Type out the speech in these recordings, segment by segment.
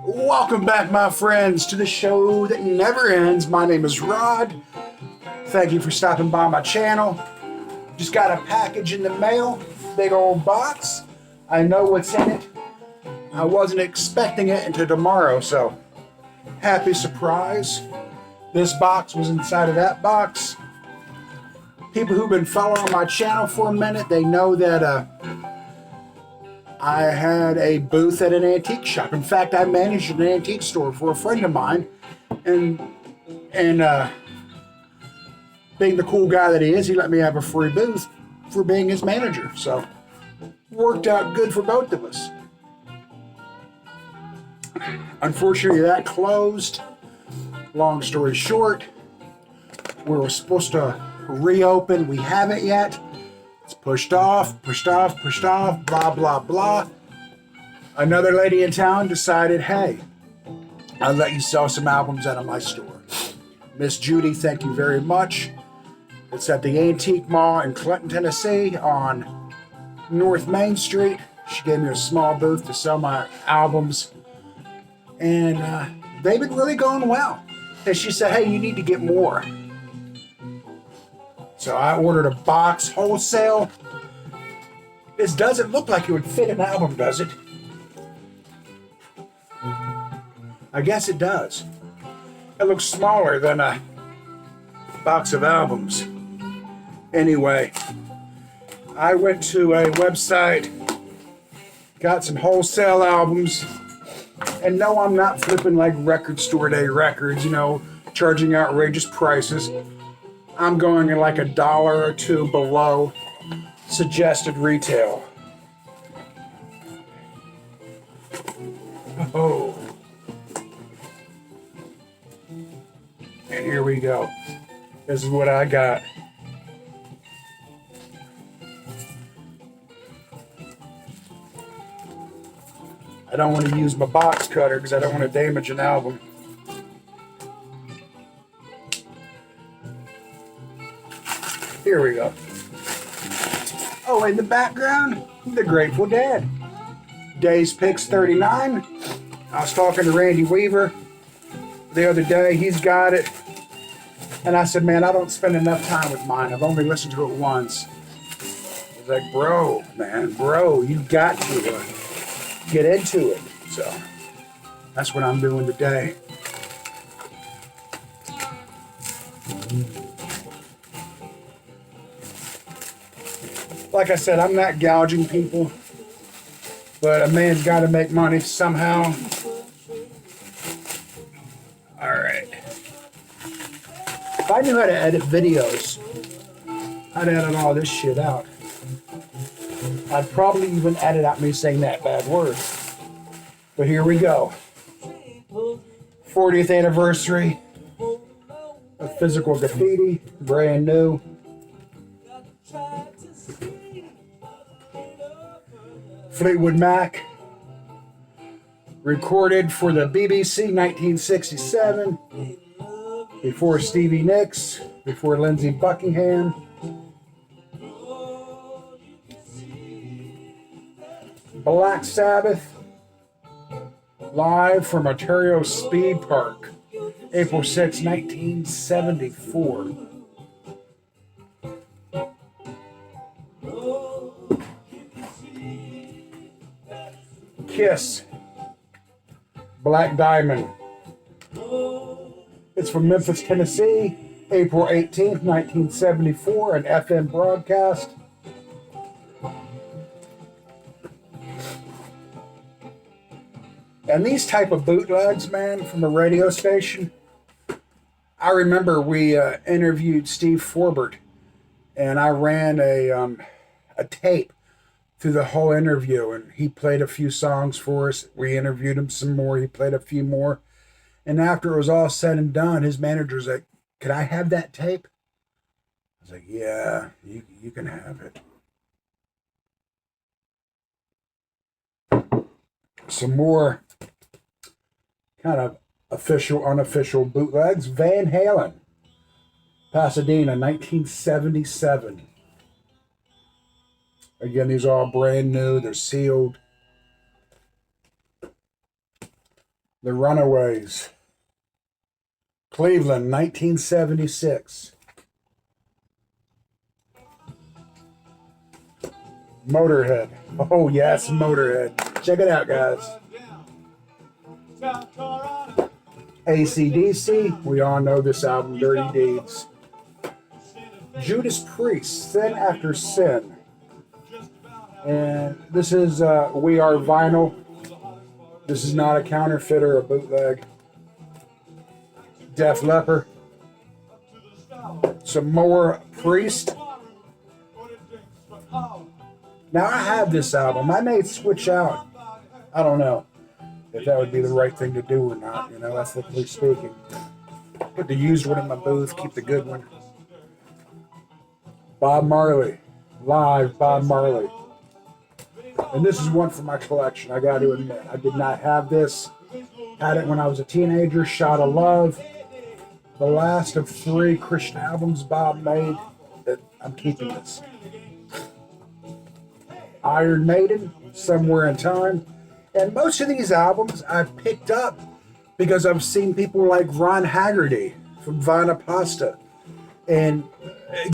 Welcome back, my friends, to the show that never ends. My name is Rod. Thank you for stopping by my channel. Just got a package in the mail, big old box. I know what's in it. I wasn't expecting it until tomorrow, so happy surprise. This box was inside of that box. People who've been following my channel for a minute, they know that I had a booth at an antique shop. In fact, I managed an antique store for a friend of mine, and being the cool guy that he is, he let me have a free booth for being his manager. So, worked out good for both of us. Unfortunately, that closed. Long story short, we were supposed to reopen. We haven't yet. It's pushed off, blah, blah, blah. Another lady in town decided, hey, I'll let you sell some albums out of my store. Miss Judy, thank you very much. It's at the Antique Mall in Clinton, Tennessee on North Main Street. She gave me a small booth to sell my albums. And they've been really going well. And she said, hey, you need to get more. So I ordered a box wholesale. This doesn't look like it would fit an album, does it? I guess it does. It looks smaller than a box of albums. Anyway, I went to a website, got some wholesale albums, and no, I'm not flipping like record store day records, charging outrageous prices. I'm going in like $1 or $2 below suggested retail. Oh. And here we go. This is what I got. I don't want to use my box cutter because I don't want to damage an album. Here we go. Oh, in the background, the Grateful Dead. Days Picks 39. I was talking to Randy Weaver the other day. He's got it. And I said, man, I don't spend enough time with mine. I've only listened to it once. He's like, bro, you got to get into it. So that's what I'm doing today. Like I said, I'm not gouging people, but a man's got to make money somehow. All right. If I knew how to edit videos, I'd edit all this shit out. I'd probably even edit out me saying that bad word. But here we go. 40th anniversary of Physical Graffiti, brand new. Fleetwood Mac, recorded for the BBC 1967, before Stevie Nicks, before Lindsey Buckingham. Black Sabbath, live from Ontario Speed Park, April 6, 1974. Kiss, Black Diamond. It's from Memphis, Tennessee, April 18th, 1974, an FM broadcast. And these type of bootlegs, man, from a radio station, I remember we interviewed Steve Forbert, and I ran a tape through the whole interview, and he played a few songs for us. We interviewed him some more. He played a few more. And after it was all said and done, his manager's like, could I have that tape? I was like, yeah, you can have it. Some more kind of official, unofficial bootlegs. Van Halen, Pasadena, 1977. Again, these are all brand new. They're sealed. The Runaways. Cleveland, 1976. Motorhead. Oh, yes, Motorhead. Check it out, guys. AC/DC. We all know this album, Dirty Deeds. Judas Priest, Sin After Sin. And this is We Are Vinyl. This is not a counterfeit or a bootleg. Def Leppard. Some more Priest. Now I have this album. I may switch out. I don't know if that would be the right thing to do or not, you know, ethically speaking. Put the used one in my booth, keep the good one. Bob Marley. Live Bob Marley. And this is one for my collection, I got to admit. I did not have this. Had it when I was a teenager. Shot of Love. The last of 3 Christian albums Bob made. I'm keeping this. Iron Maiden, Somewhere in Time. And most of these albums I've picked up because I've seen people like Ron Haggerty from Vana Pasta and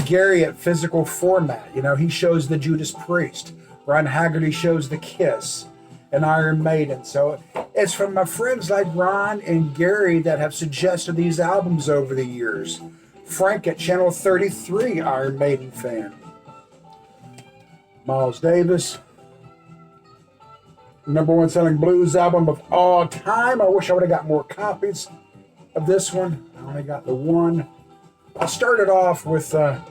Gary at Physical Format. You know, he shows the Judas Priest. Ron Haggerty shows the Kiss and Iron Maiden. So it's from my friends like Ron and Gary that have suggested these albums over the years. Frank at Channel 33, Iron Maiden fan. Miles Davis, #1 selling blues album of all time. I wish I would have got more copies of this one. I only got the one. I started off with a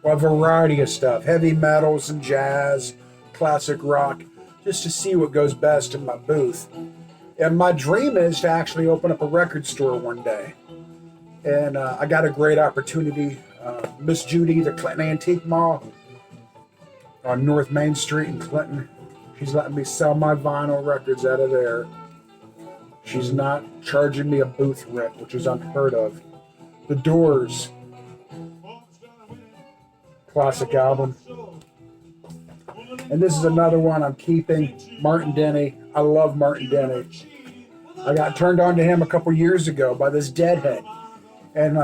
variety of stuff, heavy metal, some jazz, classic rock, just to see what goes best in my booth. And my dream is to actually open up a record store one day. And I got a great opportunity. Miss Judy, the Clinton Antique Mall on North Main Street in Clinton. She's letting me sell my vinyl records out of there. She's not charging me a booth rent, which is unheard of. The Doors. Classic album. And this is another one I'm keeping. Martin Denny. I love Martin Denny. I got turned on to him a couple years ago by this deadhead. And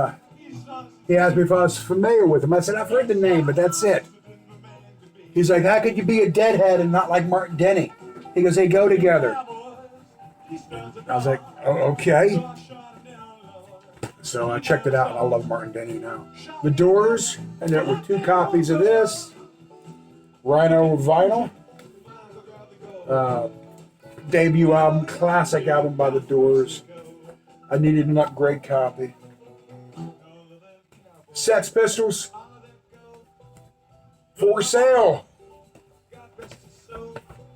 he asked me if I was familiar with him. I said, I've heard the name, but that's it. He's like, how could you be a deadhead and not like Martin Denny? He goes, they go together. I was like, oh, okay. So I checked it out, and I love Martin Denny now. The Doors, and there were 2 copies of this. Rhino Vinyl. Debut album, classic album by The Doors. I needed an upgrade copy. Sex Pistols. For Sale.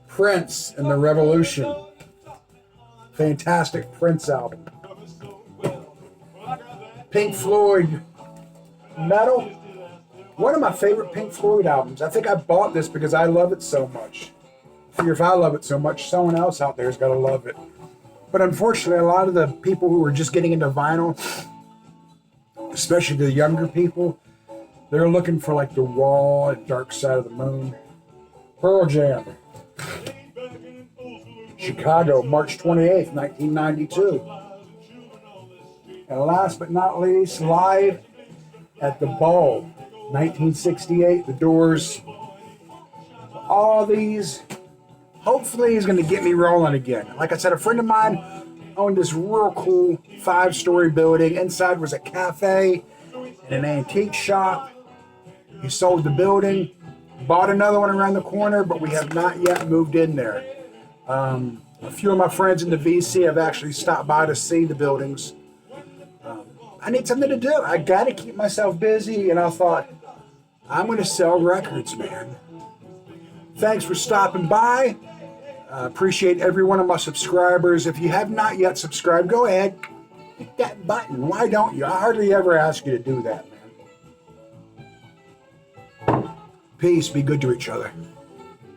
Prince and the Revolution. Fantastic Prince album. Pink Floyd. Metal. One of my favorite Pink Floyd albums. I think I bought this because I love it so much. I figure if I love it so much, someone else out there has got to love it. But unfortunately, a lot of the people who are just getting into vinyl, especially the younger people, they're looking for like The Wall and Dark Side of the Moon. Pearl Jam. Chicago, March 28th, 1992. And last but not least, live at the Ball, 1968, The Doors. All these, hopefully, is going to get me rolling again. Like I said, a friend of mine owned this real cool 5-story building. Inside was a cafe and an antique shop. He sold the building, bought another one around the corner, but we have not yet moved in there. A few of my friends in the VC have actually stopped by to see the buildings. I need something to do. I got to keep myself busy, and I thought, I'm going to sell records, man. Thanks for stopping by. Appreciate every one of my subscribers. If you have not yet subscribed, go ahead. Hit that button. Why don't you? I hardly ever ask you to do that, man. Peace. Be good to each other.